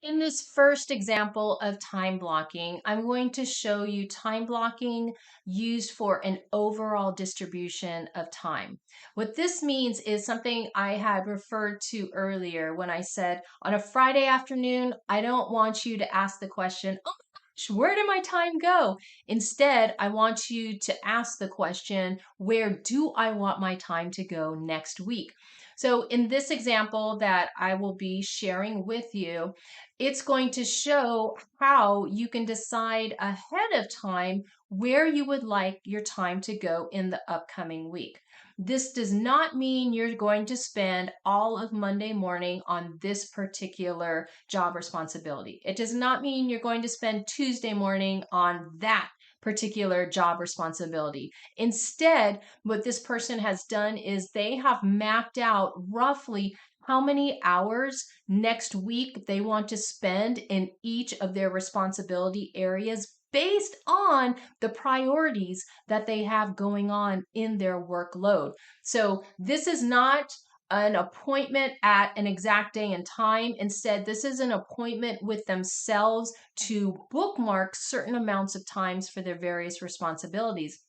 In this first example of time blocking, I'm going to show you time blocking used for an overall distribution of time. What this means is something I had referred to earlier when I said on a Friday afternoon, I don't want you to ask the question, oh my gosh, where did my time go? Instead, I want you to ask the question, where do I want my time to go next week? So in this example that I will be sharing with you, it's going to show how you can decide ahead of time where you would like your time to go in the upcoming week. This does not mean you're going to spend all of Monday morning on this particular job responsibility. It does not mean you're going to spend Tuesday morning on that particular job responsibility. Instead, what this person has done is they have mapped out roughly how many hours next week they want to spend in each of their responsibility areas based on the priorities that they have going on in their workload. So this is not an appointment at an exact day and time. Instead, this is an appointment with themselves to bookmark certain amounts of times for their various responsibilities.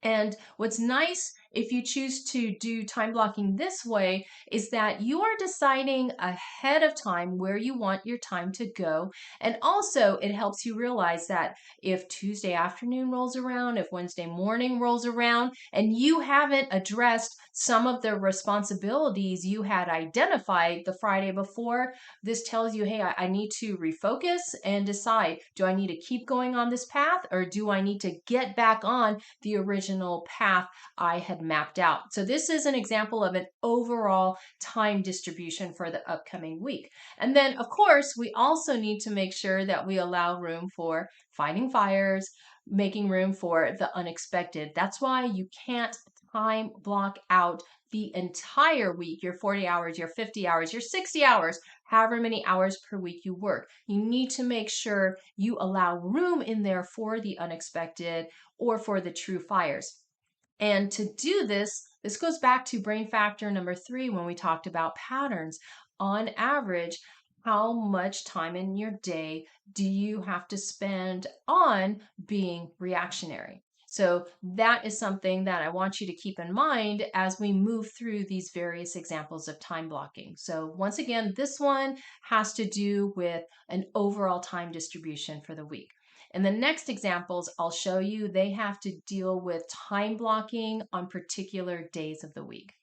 And what's nice if you choose to do time blocking this way is that you are deciding ahead of time where you want your time to go. And also, it helps you realize that if Tuesday afternoon rolls around, if Wednesday morning rolls around, and you haven't addressed some of the responsibilities you had identified the Friday before, this tells you, hey, I need to refocus and decide, do I need to keep going on this path or do I need to get back on the original path I had mapped out? So this is an example of an overall time distribution for the upcoming week. And then, of course, we also need to make sure that we allow room for fighting fires, making room for the unexpected. That's why you can't time block out the entire week, your 40 hours, your 50 hours, your 60 hours, however many hours per week you work. You need to make sure you allow room in there for the unexpected or for the true fires. And to do this, this goes back to brain factor number 3 when we talked about patterns. On average, how much time in your day do you have to spend on being reactionary? So that is something that I want you to keep in mind as we move through these various examples of time blocking. So once again, this one has to do with an overall time distribution for the week. In the next examples I'll show you, they have to deal with time blocking on particular days of the week.